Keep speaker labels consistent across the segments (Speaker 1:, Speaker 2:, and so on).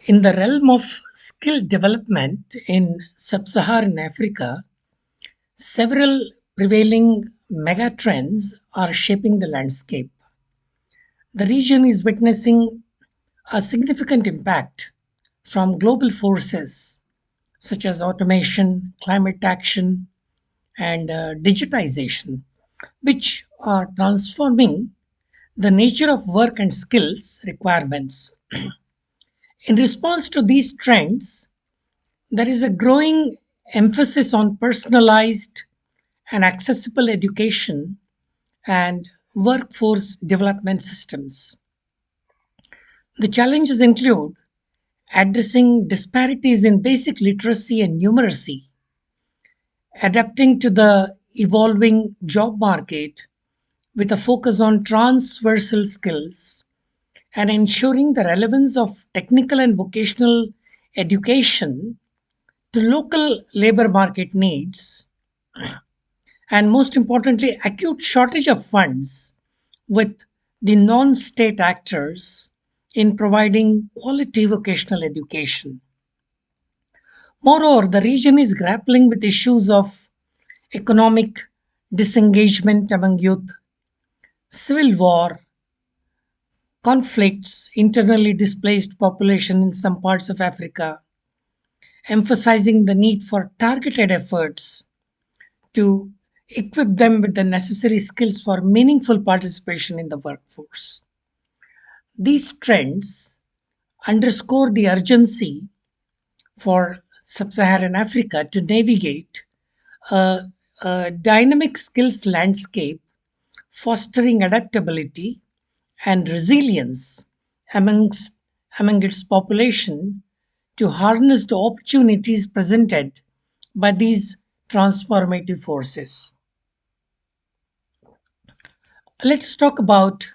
Speaker 1: In the realm of skill development in Sub-Saharan Africa, several prevailing megatrends are shaping the landscape. The region is witnessing a significant impact from global forces such as automation, climate action, and digitization, which are transforming the nature of work and skills requirements. In response to these trends, there is a growing emphasis on personalized and accessible education and workforce development systems. The challenges include addressing disparities in basic literacy and numeracy, adapting to the evolving job market with a focus on transversal skills, and ensuring the relevance of technical and vocational education to local labor market needs, and most importantly, acute shortage of funds with the non state actors in providing quality vocational education. Moreover, the region is grappling with issues of economic disengagement among youth, civil war, conflicts, internally displaced population in some parts of Africa, emphasizing the need for targeted efforts to equip them with the necessary skills for meaningful participation in the workforce. These trends underscore the urgency for Sub Saharan Africa to navigate a, a dynamic skills landscape, fostering adaptability and resilience amongst, among its population to harness the opportunities presented by these transformative forces. Let's talk about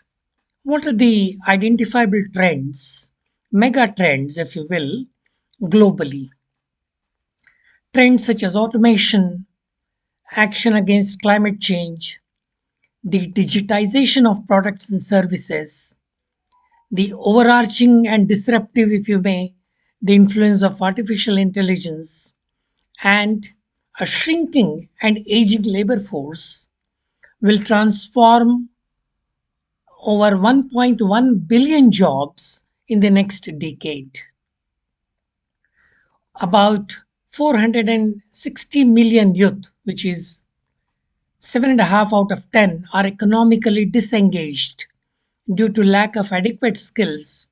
Speaker 1: what are the identifiable trends, mega trends, if you will, globally. Trends such as automation, action against climate change, the digitization of products and services, the overarching and disruptive, if you may, the influence of artificial intelligence, and a shrinking and aging labor force will transform over 1.1 billion jobs in the next decade. About 460 million youth, which is 7.5 out of 10, are economically disengaged due to lack of adequate skills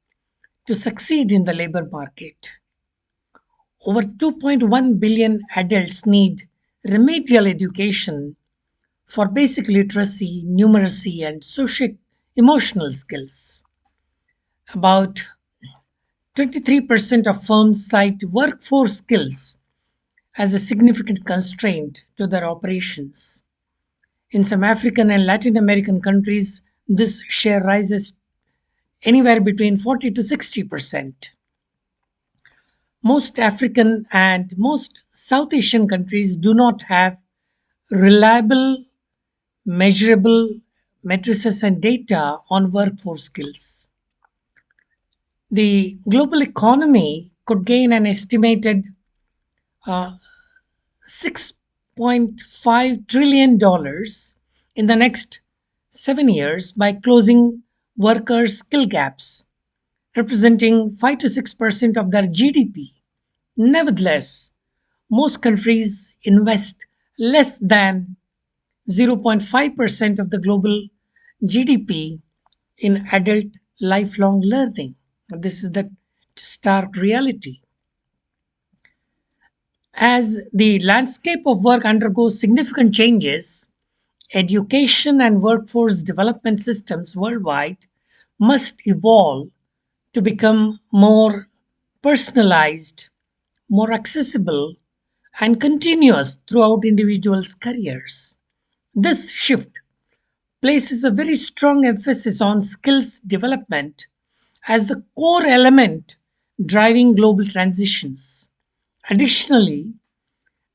Speaker 1: to succeed in the labor market. Over 2.1 billion adults need remedial education for basic literacy, numeracy, and social emotional skills. About 23% of firms cite workforce skills as a significant constraint to their operations. In some African and Latin American countries, this share rises anywhere between 40 to 60%. Most African and most South Asian countries do not have reliable, measurable matrices and data on workforce skills. The global economy could gain an estimated $6.5 trillion in the next 7 years by closing worker skill gaps, representing 5 to 6% of their GDP. Nevertheless, most countries invest less than 0.5% of the global GDP in adult lifelong learning. This is the stark reality. As the landscape of work undergoes significant changes, education and workforce development systems worldwide must evolve to become more personalized, more accessible, and continuous throughout individuals' careers. This shift places a very strong emphasis on skills development as the core element driving global transitions. Additionally,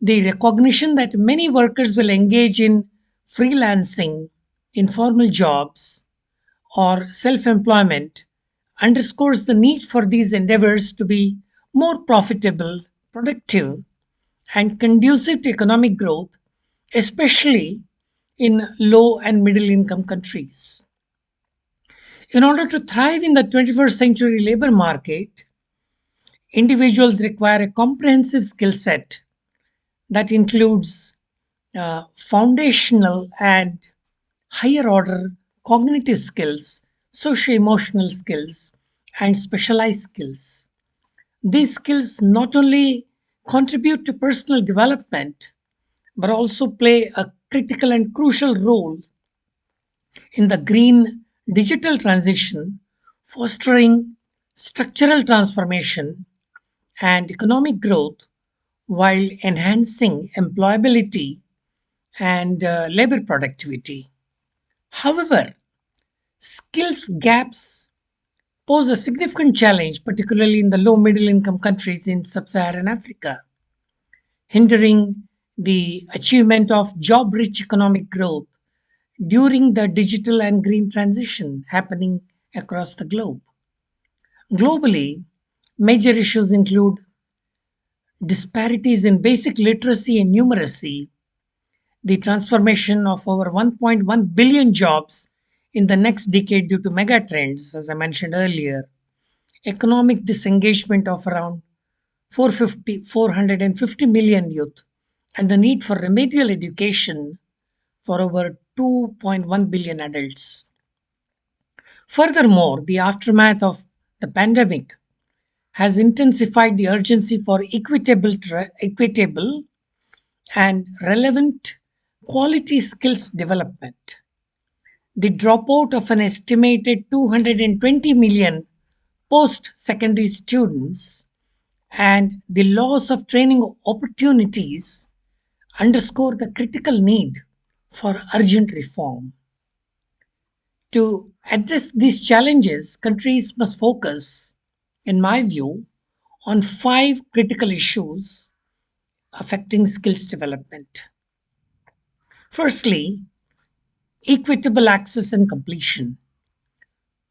Speaker 1: the recognition that many workers will engage in freelancing, informal jobs, or self employment underscores the need for these endeavors to be more profitable, productive, and conducive to economic growth, especially in low and middle income countries. In order to thrive in the 21st century labor market, individuals require a comprehensive skill set that includes foundational and higher order cognitive skills, socio emotional skills, and specialized skills. These skills not only contribute to personal development but also play a critical and crucial role in the green digital transition, fostering structural transformation and economic growth while enhancing employability and labor productivity. However, skills gaps pose a significant challenge, particularly in the low middle income countries in sub Saharan Africa, hindering the achievement of job rich economic growth during the digital and green transition happening across the globe. Globally, major issues include disparities in basic literacy and numeracy, the transformation of over 1.1 billion jobs in the next decade due to megatrends, as I mentioned earlier, economic disengagement of around 450 million youth, and the need for remedial education for over 2.1 billion adults. Furthermore, the aftermath of the pandemic has intensified the urgency for equitable and relevant quality skills development. The dropout of an estimated 220 million post secondary students and the loss of training opportunities underscore the critical need for urgent reform. To address these challenges, countries must focus, in my view, on five critical issues affecting skills development. Firstly, equitable access and completion.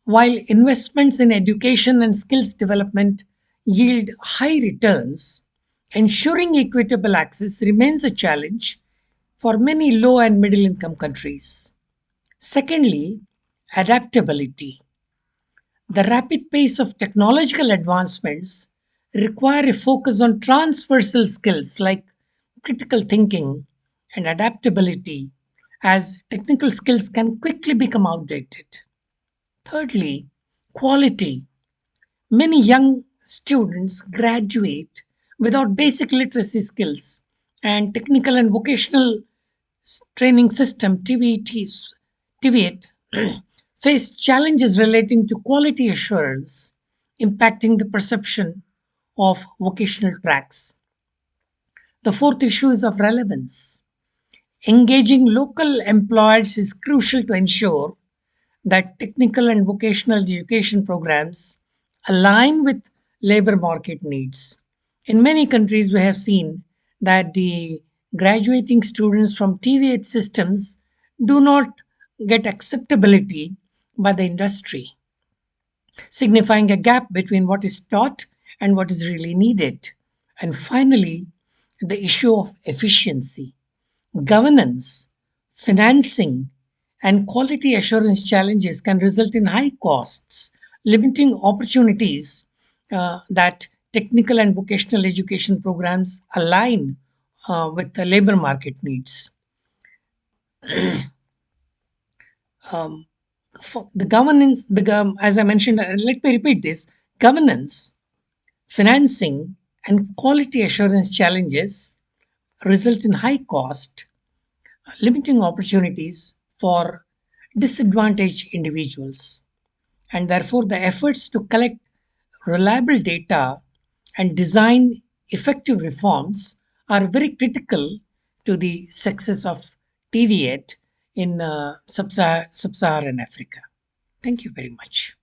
Speaker 1: While investments in education and skills development yield high returns, ensuring equitable access remains a challenge for many low and middle income countries. Secondly, adaptability. The rapid pace of technological advancements require a focus on transversal skills like critical thinking and adaptability, as technical skills can quickly become outdated. Thirdly, quality. Many young students graduate without basic literacy skills, and technical and vocational training system TVET face challenges relating to quality assurance, impacting the perception of vocational tracks. The fourth issue is of relevance. Engaging local employers is crucial to ensure that technical and vocational education programs align with labor market needs. In many countries, we have seen that the graduating students from TVH systems do not get acceptability by the industry, signifying a gap between what is taught and what is really needed. And finally, the issue of efficiency. Governance, financing, and quality assurance challenges can result in high costs, limiting opportunities that technical and vocational education programs align with the labor market needs. For the governance, as I mentioned, let me repeat this: governance, financing, and quality assurance challenges result in high cost, limiting opportunities for disadvantaged individuals. And therefore, the efforts to collect reliable data and design effective reforms are very critical to the success of TVET in Sub Saharan Africa. Thank you very much.